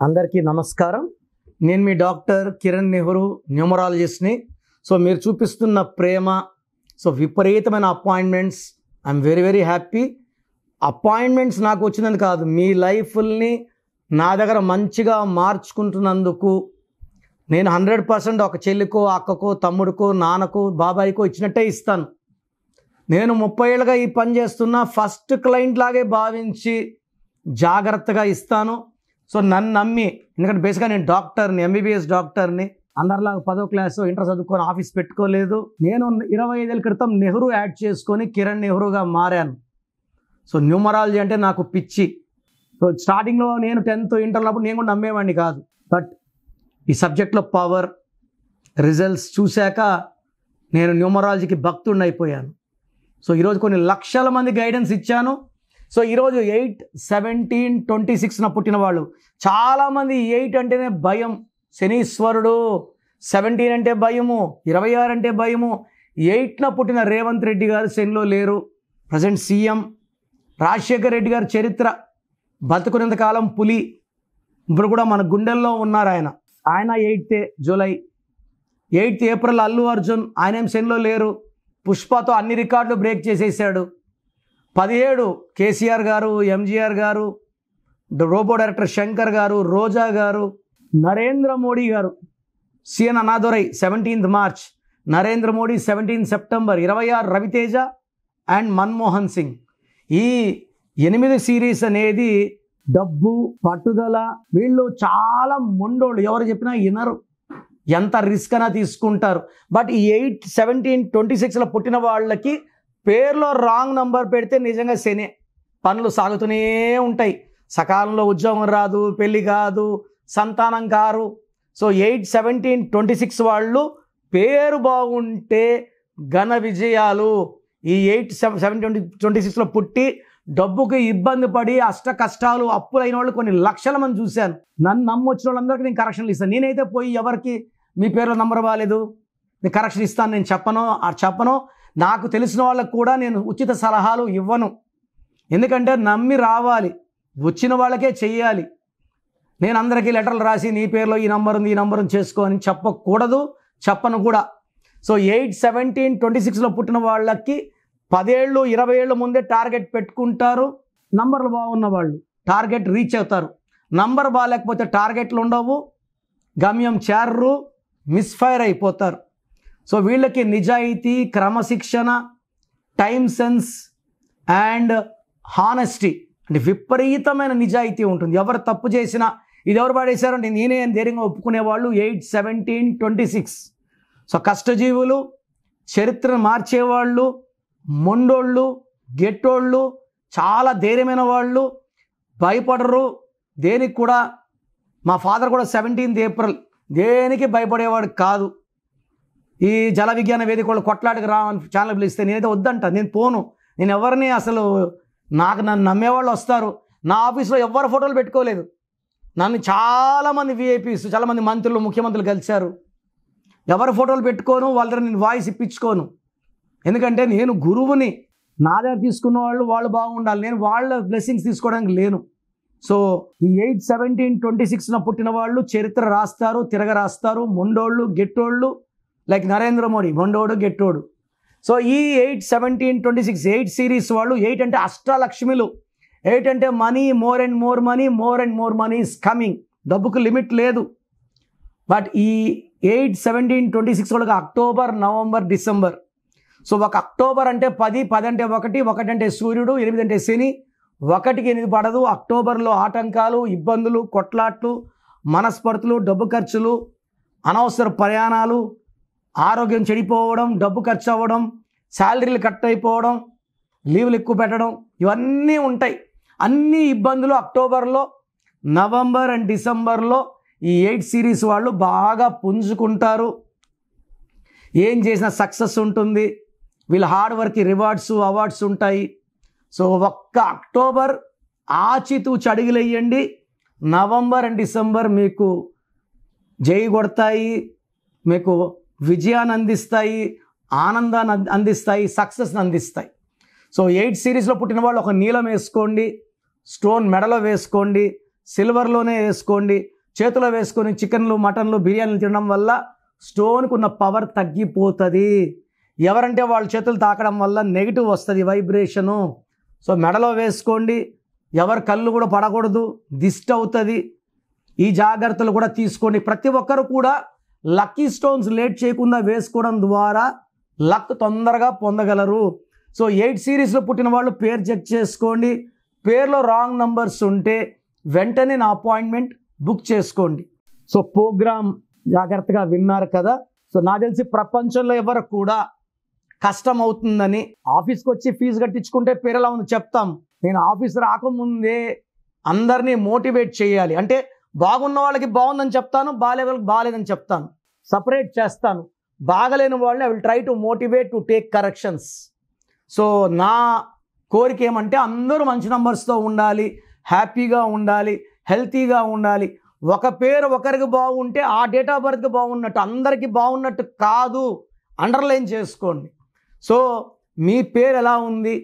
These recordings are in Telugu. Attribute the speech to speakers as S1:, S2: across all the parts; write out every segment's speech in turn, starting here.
S1: అందరికీ నమస్కారం. నేను మీ డాక్టర్ కిరణ్ నెహ్రూ, న్యూమరాలజిస్ట్ని. సో మీరు చూపిస్తున్న ప్రేమ, సో విపరీతమైన appointments, I'm very very happy. Appointments నాకు వచ్చినది కాదు, మీ లైఫ్ని నా దగ్గర మంచిగా మార్చుకుంటున్నందుకు నేను 100% ఒక చెల్లికో, అక్కకో, తమ్ముడికో, నాన్నకో, బాబాయికో ఇచ్చినట్టే ఇస్తాను. నేను 30 ఏళ్ళుగా ఈ పని చేస్తున్నా, ఫస్ట్ క్లయింట్ లాగే భావించి జాగ్రత్తగా ఇస్తాను. సో నన్ను నమ్మి, ఎందుకంటే బేసిక్గా నేను డాక్టర్ని, ఎంబీబీఎస్ డాక్టర్ని. అందరిలాగా 10వ క్లాసు ఇంటర్ చదువుకొని ఆఫీస్ పెట్టుకోలేదు. నేను 25 ఏళ్ళ క్రితం నెహ్రూ యాడ్ చేసుకొని కిరణ్ నెహ్రూగా మారాను. సో న్యూమరాలజీ అంటే నాకు పిచ్చి. సో స్టార్టింగ్లో నేను 10th ఇంటర్ ఉన్నప్పుడు నేను కూడా నమ్మేవాడిని కాదు. బట్ ఈ సబ్జెక్ట్లో పవర్, రిజల్ట్స్ చూశాక నేను న్యూమరాలజీకి భక్తుడిని అయిపోయాను. సో ఈరోజు కొన్ని లక్షల మంది గైడెన్స్ ఇచ్చాను. సో ఈరోజు 8, 17, 26న పుట్టిన వాళ్ళు చాలామంది 8 అంటేనే భయం, శనీశ్వరుడు. 17 అంటే భయము, 26 అంటే భయము. 8న పుట్టిన రేవంత్ రెడ్డి గారు శనిలో లేరు, ప్రజెంట్ సీఎం. రాజశేఖర్ రెడ్డి గారి చరిత్ర, బతుకున్నంత కాలం పులి, ఇప్పుడు కూడా మన గుండెల్లో ఉన్నారు ఆయన 8th July. 8th April Allu Arjun, ఆయన ఏం శనిలో లేరు, పుష్పతో అన్ని రికార్డులు బ్రేక్ చేసేసాడు. 17 కేసీఆర్ గారు, ఎంజీఆర్ గారు, రోబో డైరెక్టర్ శంకర్ గారు, రోజా గారు, నరేంద్ర మోడీ గారు, C N Annadurai 17th March, Narendra Modi 17 September, 26 Raviteja and Manmohan Singh. ఈ 8 సిరీస్ అనేది డబ్బు, పట్టుదల, వీళ్ళు చాలా మొండోళ్ళు, ఎవరు చెప్పినా వినరు, ఎంత రిస్క్ అయినా తీసుకుంటారు. బట్ ఈ 8, 17, 26లో పుట్టిన వాళ్ళకి పేర్లో రాంగ్ నంబర్ పెడితే నిజంగా శనే, పనులు సాగుతూనే ఉంటాయి. సకాలంలో ఉద్యోగం రాదు, పెళ్ళి కాదు, సంతానం కారు. సో 8, 17, 26 వాళ్ళు పేరు బాగుంటే ఘన విజయాలు. ఈ 8, 17, 26లో పుట్టి డబ్బుకి ఇబ్బంది పడి అష్ట కష్టాలు, అప్పులైన వాళ్ళు కొన్ని లక్షల మంది చూశాను. నన్ను నమ్మొచ్చిన వాళ్ళందరికీ నేను కరెక్షన్లు ఇస్తాను. నేనైతే పోయి ఎవరికి మీ పేరులో నంబర్ బాగాలేదు నేను కరెక్షన్ ఇస్తాను నేను చెప్పను. నాకు తెలిసిన వాళ్ళకు కూడా నేను ఉచిత సలహాలు ఇవ్వను. ఎందుకంటే నమ్మి రావాలి, వచ్చిన వాళ్ళకే చెయ్యాలి. నేను అందరికీ లెటర్లు రాసి నీ పేరులో ఈ నంబర్ ఉంది, ఈ నంబర్ ఉంది చేసుకో అని చెప్పకూడదు, చెప్పను కూడా. సో 8, 17, 26లో పుట్టిన వాళ్ళకి 10 ఏళ్ళు, 20 ఏళ్ళ ముందే టార్గెట్ పెట్టుకుంటారు. నంబర్లు బాగున్న వాళ్ళు టార్గెట్ రీచ్ అవుతారు. నంబర్ బాగాలేకపోతే టార్గెట్లు ఉండవు, గమ్యం చేరరు, మిస్ఫైర్ అయిపోతారు. సో వీళ్ళకి నిజాయితీ, క్రమశిక్షణ, టైం సెన్స్ అండ్ హానెస్టీ అంటే విపరీతమైన నిజాయితీ ఉంటుంది. ఎవరు తప్పు చేసినా ఇది ఎవరు పాడేశారంటే నేనే అని ధైర్యంగా ఒప్పుకునేవాళ్ళు 8, 17, 26. సో కష్టజీవులు, చరిత్రను మార్చేవాళ్ళు, మొండోళ్ళు, గెట్టోళ్ళు, చాలా ధైర్యమైన వాళ్ళు, భయపడరు దేనికి కూడా. మా ఫాదర్ కూడా 17th ఏప్రిల్ దేనికి భయపడేవాడు కాదు. ఈ జల విజ్ఞాన వేదిక వాళ్ళు కొట్లాటకు రావని ఛానల్ పిలిస్తే నేనైతే వద్దంట, నేను పోను. నేను ఎవరిని అసలు, నన్ను నమ్మేవాళ్ళు వస్తారు. నా ఆఫీస్లో ఎవరు ఫోటోలు పెట్టుకోలేదు. నన్ను చాలామంది విఐపీస్, చాలామంది మంత్రులు, ముఖ్యమంత్రులు కలిశారు. ఎవరు ఫోటోలు పెట్టుకోను, వాళ్ళ దగ్గర నేను వాయిస్ ఇప్పించుకోను. ఎందుకంటే నేను గురువుని, నా దగ్గర తీసుకున్న వాళ్ళు బాగుండాలి, నేను వాళ్ళ బ్లెస్సింగ్స్ తీసుకోవడానికి లేను. సో ఈ 8, 17, 26న పుట్టిన వాళ్ళు చరిత్ర రాస్తారు, తిరగ రాస్తారు. మొండోళ్ళు, గెట్టోళ్ళు, లైక్ నరేంద్ర మోడీ మొండోడు, గెట్టోడు. సో ఈ 8, 17, 26 8 సిరీస్ వాళ్ళు, 8 అంటే అష్టలక్ష్మిలు. 8 అంటే money, more and more money, more and more money is coming. డబ్బుకు లిమిట్ లేదు. బట్ ఈ 8, 17, 26 వాళ్ళకి అక్టోబర్, నవంబర్, డిసెంబర్. సో ఒక అక్టోబర్ అంటే 10, 10 అంటే 1, 1 అంటే సూర్యుడు, 8 అంటే శని. 1కి 8 పడదు. అక్టోబర్లో ఆటంకాలు, ఇబ్బందులు, కొట్లాట్లు, మనస్పర్ధలు, డబ్బు ఖర్చులు, అనవసర ప్రయాణాలు, ఆరోగ్యం చెడిపోవడం, డబ్బు ఖర్చు అవ్వడం, శాలరీలు కట్ అయిపోవడం, లీవులు ఎక్కువ పెట్టడం, ఇవన్నీ ఉంటాయి. అన్ని ఇబ్బందులు అక్టోబర్లో, నవంబర్ అండ్ డిసెంబర్లో ఈ 8 సిరీస్ వాళ్ళు బాగా పుంజుకుంటారు. ఏం చేసినా సక్సెస్ ఉంటుంది. వీళ్ళ హార్డ్ వర్క్కి రివార్డ్స్, అవార్డ్స్ ఉంటాయి. సో ఒక్క అక్టోబర్ ఆచితూచి అడుగులేయండి. నవంబర్ అండ్ డిసెంబర్ మీకు జై కొడతాయి, మీకు విజయాన్ని అందిస్తాయి, ఆనందాన్ని అందిస్తాయి, సక్సెస్ని అందిస్తాయి. సో 8 సిరీస్లో పుట్టిన వాళ్ళు ఒక నీలం వేసుకోండి, స్టోన్ మెడలో వేసుకోండి. సిల్వర్లోనే వేసుకోండి. చేతిలో వేసుకొని చికెన్లు, మటన్లు, బిర్యానీలు తినడం వల్ల స్టోన్కి ఉన్న పవర్ తగ్గిపోతుంది. ఎవరంటే వాళ్ళ చేతులు తాకడం వల్ల నెగిటివ్ వస్తుంది, వైబ్రేషను. సో మెడలో వేసుకోండి. ఎవరి కళ్ళు కూడా పడకూడదు, దిష్టి అవుతుంది. ఈ జాగ్రత్తలు కూడా తీసుకోండి. ప్రతి ఒక్కరు కూడా లక్కీ స్టోన్స్ లేట్ చేయకుండా వేసుకోవడం ద్వారా లక్ తొందరగా పొందగలరు. సో 8 సిరీస్లో పుట్టిన వాళ్ళు పేరు చెక్ చేసుకోండి. పేరులో రాంగ్ నంబర్స్ ఉంటే వెంటనే నా అపాయింట్మెంట్ బుక్ చేసుకోండి. సో ప్రోగ్రామ్ జాగ్రత్తగా విన్నారు కదా. సో నాకు తెలిసి ప్రపంచంలో ఎవరు కూడా కష్టం అవుతుందని ఆఫీస్కి వచ్చి ఫీజు కట్టించుకుంటే పేరు ఎలా ఉంది చెప్తాం. నేను ఆఫీస్ రాకముందే అందరినీ మోటివేట్ చేయాలి. అంటే బాగున్న వాళ్ళకి బాగుందని చెప్తాను, బాగాలే వాళ్ళకి బాగాలేదని చెప్తాను, సపరేట్ చేస్తాను. బాగలేని వాళ్ళని I will try to motivate to take corrections. So నా కోరిక ఏమంటే అందరూ మంచి నంబర్స్తో ఉండాలి, హ్యాపీగా ఉండాలి, హెల్తీగా ఉండాలి. ఒక పేరు ఒకరికి బాగుంటే ఆ డేట్ ఆఫ్ బర్త్కి బాగున్నట్టు, అందరికీ బాగున్నట్టు కాదు. అండర్లైన్ చేసుకోండి. సో మీ పేరు ఎలా ఉంది,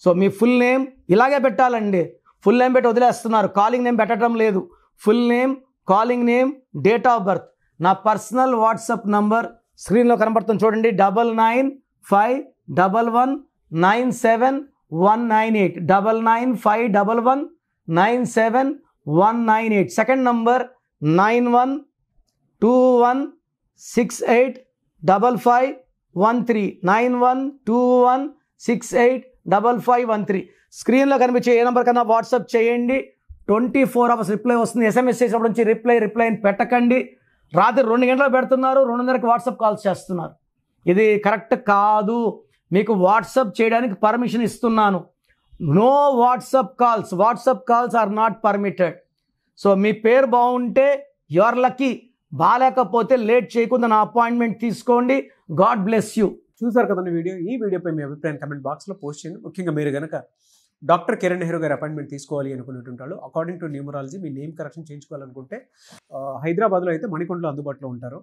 S1: సో మీ ఫుల్ నేమ్ ఇలాగే పెట్టాలండి. ఫుల్ నేమ్ పెట్టి వదిలేస్తున్నారు, కాలింగ్ నేమ్ పెట్టడం లేదు. Full name, calling name, date of birth. నా పర్సనల్ వాట్సాప్ నంబర్ స్క్రీన్లో కనబడుతుంది చూడండి, 9951197198, 9951197198. Second number 9121685513, 9121685513. స్క్రీన్లో కనిపించే ఏ నెంబర్ కన్నా వాట్సాప్ చేయండి. 24 అవర్స్ రిప్లై వస్తుంది. SMS చేసినప్పుడు నుంచి రిప్లై పెట్టకండి. రాత్రి 2 గంటలకు పెడుతున్నారు, 2:30కి వాట్సాప్ కాల్స్ చేస్తున్నారు. ఇది కరెక్ట్ కాదు. మీకు వాట్సాప్ చేయడానికి పర్మిషన్ ఇస్తున్నాను. No WhatsApp calls. WhatsApp calls are not permitted. So మీ పేరు బాగుంటే యు ఆర్ లక్కీ, బాగాలేకపోతే లేట్ చేయకుండా నా అపాయింట్మెంట్ తీసుకోండి. God bless you.
S2: చూసారు కదండి వీడియో. ఈ వీడియోపై మీ అభిప్రాయం కమెంట్ బాక్స్లో పోస్ట్ చేయండి. ముఖ్యంగా మీరు కనుక డాక్టర్ కిరణ్ నెహ్రూ గారి అపాయింట్మెంట్ తీసుకోవాలి అనుకునేటుంటారు, అకార్డింగ్ టు న్యూమరాలజీ మీ నేమ్ కరెక్షన్ చేయించుకోవాలనుకుంటే హైదరాబాద్లో అయితే మణికొండలో అందుబాటులో ఉంటారు.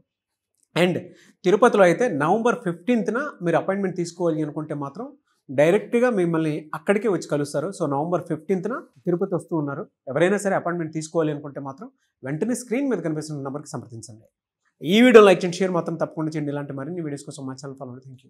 S2: అండ్ తిరుపతిలో అయితే నవంబర్ 15న మీరు అపాయింట్మెంట్ తీసుకోవాలి అనుకుంటే మాత్రం డైరెక్ట్గా మిమ్మల్ని అక్కడికే వచ్చి కలుస్తారు. సో నవంబర్ 15న తిరుపతి వస్తూ ఉన్నారు. ఎవరైనా సరే అపాయింట్మెంట్ తీసుకోవాలి అనుకుంటే మాత్రం వెంటనే స్క్రీన్ మీద కనిపిస్తున్న నెంబర్కి సంప్రదించండి. ఈ వీడియో లైక్ చేయండి, షేర్ మాత్రం తప్పకుండా చేయండి. ఇలాంటి మరిన్ని వీడియోస్ కోసం మా ఛానల్ ఫాలో అవ్వండి. Thank you.